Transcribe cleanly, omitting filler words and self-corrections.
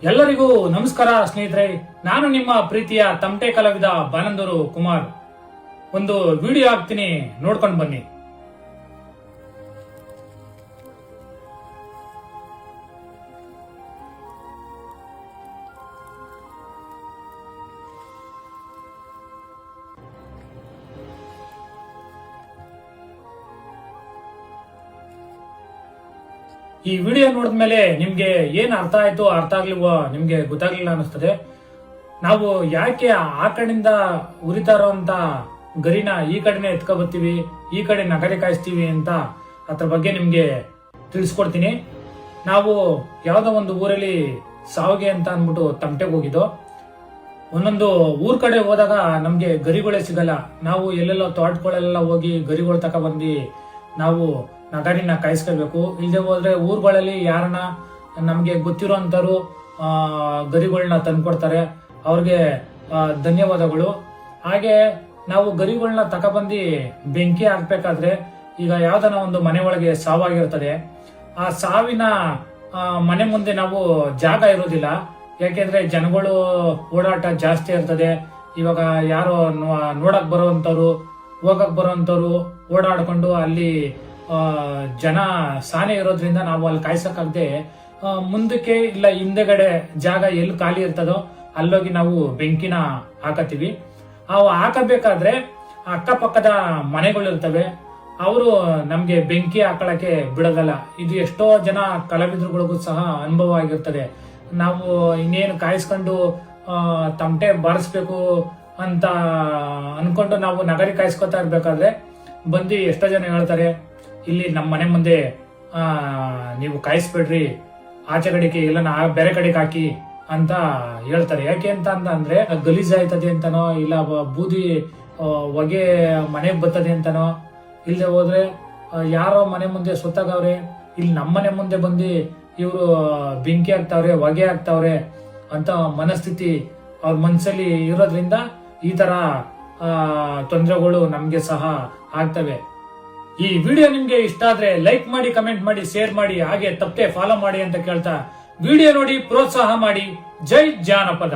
ಎಲ್ಲರಿಗೂ ನಮಸ್ಕಾರ ಸ್ನೇಹಿತರೆ, ನಾನು ನಿಮ್ಮ ಪ್ರೀತಿಯ ತಮಟೆ ಕಲಾವಿದ ಬಾನಂದೂರು ಕುಮಾರ್. ಒಂದು ವಿಡಿಯೋ ಹಾಕ್ತೀನಿ, ನೋಡ್ಕೊಂಡು ಬನ್ನಿ. ಈ ವಿಡಿಯೋ ನೋಡಿದ್ಮೇಲೆ ನಿಮ್ಗೆ ಏನ್ ಅರ್ಥ ಆಯ್ತು ಅರ್ಥ ಆಗ್ಲಿಲ್ವೋ ನಿಮ್ಗೆ ಗೊತ್ತಾಗ್ಲಿಲ್ಲ ಅನಿಸ್ತದೆ. ನಾವು ಯಾಕೆ ಆ ಕಡೆಯಿಂದ ಉರಿತಾ ಇರೋಂತ ಗರಿನ ಈ ಕಡೆನೆ ಎತ್ಕೊ ಬರ್ತೀವಿ, ಈ ಕಡೆ ನಗರಿ ಕಾಯಿಸ್ತೀವಿ ಅಂತ ಅದ್ರ ಬಗ್ಗೆ ನಿಮ್ಗೆ ತಿಳಿಸ್ಕೊಡ್ತೀನಿ. ನಾವು ಯಾವ್ದೋ ಒಂದು ಊರಲ್ಲಿ ಸಾವಿಗೆ ಅಂತ ಅಂದ್ಬಿಟ್ಟು ತಮಟೆಗೆ ಹೋಗಿದ್ದು. ಒಂದೊಂದು ಊರ್ ಕಡೆ ಹೋದಾಗ ನಮ್ಗೆ ಗರಿಗಳೇ ಸಿಗಲ್ಲ. ನಾವು ಎಲ್ಲೆಲ್ಲೋ ತೋಟಗಳೆಲ್ಲ ಹೋಗಿ ಗರಿಗಳು ತಕ ಬಂದು ನಾವು ನಗರಿನ ಕಾಯಿಸ್ಕೋಬೇಕು. ಇಲ್ಲದೆ ಹೋದ್ರೆ ಊರುಗಳಲ್ಲಿ ಯಾರನ್ನ ನಮ್ಗೆ ಗೊತ್ತಿರೋ ಅಂತರು ಗರಿಗಳನ್ನ ತಂದ್ಕೊಡ್ತಾರೆ, ಅವ್ರಿಗೆ ಧನ್ಯವಾದಗಳು. ಹಾಗೆ ನಾವು ಗರಿಗಳನ್ನ ತಕೊಬಂದು ಬೆಂಕಿ ಹಾಕ್ಬೇಕಾದ್ರೆ, ಈಗ ಯಾವ್ದನ ಒಂದು ಮನೆ ಒಳಗೆ ಸಾವಾಗಿರ್ತದೆ, ಆ ಸಾವಿನ ಮನೆ ಮುಂದೆ ನಾವು ಜಾಗ ಇರೋದಿಲ್ಲ. ಯಾಕೆಂದ್ರೆ ಜನಗಳು ಓಡಾಟ ಜಾಸ್ತಿ ಇರ್ತದೆ. ಇವಾಗ ಯಾರೋ ನೋಡಕ್ ಬರೋವಂಥವ್ರು ಹೋಗಕ್ ಬರೋವಂಥವ್ರು ಓಡಾಡ್ಕೊಂಡು ಅಲ್ಲಿ ಜನ ಸಾನೆ ಇರೋದ್ರಿಂದ ನಾವು ಅಲ್ಲಿ ಕಾಯ್ಸಕ್ಕಾಗದೆ ಮುಂದಕ್ಕೆ ಇಲ್ಲ ಹಿಂದೆಗಡೆ ಜಾಗ ಎಲ್ಲಿ ಖಾಲಿ ಇರ್ತದೋ ಅಲ್ಲೋಗಿ ನಾವು ಬೆಂಕಿನ ಹಾಕತ್ತೀವಿ. ಅವು ಹಾಕಬೇಕಾದ್ರೆ ಅಕ್ಕಪಕ್ಕದ ಮನೆಗಳು ಇರ್ತವೆ, ಅವರು ನಮ್ಗೆ ಬೆಂಕಿ ಹಾಕೊಳಕ್ಕೆ ಬಿಡೋದಲ್ಲ. ಇದು ಎಷ್ಟೋ ಜನ ಕಲಾವಿದರುಗಳಿಗೂ ಸಹ ಅನುಭವ ಆಗಿರ್ತದೆ. ನಾವು ಇನ್ನೇನು ಕಾಯಿಸ್ಕೊಂಡು ತಮಟೆ ಬಾರಿಸ್ಬೇಕು ಅಂತ ಅನ್ಕೊಂಡು ನಾವು ನಗರಿ ಕಾಯಿಸ್ಕೊತಾ ಇರ್ಬೇಕಾದ್ರೆ ಬಂದು ಎಷ್ಟೋ ಜನ ಹೇಳ್ತಾರೆ, ಇಲ್ಲಿ ನಮ್ಮ ಮನೆ ಮುಂದೆ ನೀವು ಕಾಯಿಸ್ಬೇಡ್ರಿ, ಆಚೆ ಕಡೆಗೆ ಇಲ್ಲ ಬೇರೆ ಕಡೆಗೆ ಹಾಕಿ ಅಂತ ಹೇಳ್ತಾರೆ. ಯಾಕೆ ಅಂತ ಅಂದ್ರೆ ಗಲೀಜ್ ಆಯ್ತದೆ ಅಂತನೋ, ಇಲ್ಲ ಬೂದಿ ಹೊಗೆ ಮನೆಗೆ ಬರ್ತದೆ ಅಂತನೋ, ಇಲ್ಲದೆ ಹೋದ್ರೆ ಯಾರೋ ಮನೆ ಮುಂದೆ ಸುತ್ತಾಗವ್ರೆ, ಇಲ್ಲಿ ನಮ್ಮ ಮನೆ ಮುಂದೆ ಬಂದು ಇವರು ಬೆಂಕಿ ಹಾಕ್ತಾವ್ರೆ, ಹೊಗೆ ಹಾಕ್ತಾವ್ರೆ ಅಂತ ಮನಸ್ಥಿತಿ ಅವ್ರ ಮನಸ್ಸಲ್ಲಿ ಇರೋದ್ರಿಂದ ಈ ತರ ತೊಂದರೆಗಳು ನಮ್ಗೆ ಸಹ ಆಗ್ತವೆ. ಈ ವಿಡಿಯೋ ನಿಮ್ಗೆ ಇಷ್ಟ ಆದ್ರೆ ಲೈಕ್ ಮಾಡಿ, ಕಮೆಂಟ್ ಮಾಡಿ, ಶೇರ್ ಮಾಡಿ, ಹಾಗೆ ತಪ್ಪದೆ ಫಾಲೋ ಮಾಡಿ ಅಂತ ಕೇಳ್ತಾ ವಿಡಿಯೋ ನೋಡಿ ಪ್ರೋತ್ಸಾಹ ಮಾಡಿ. ಜೈ ಜಾನಪದ.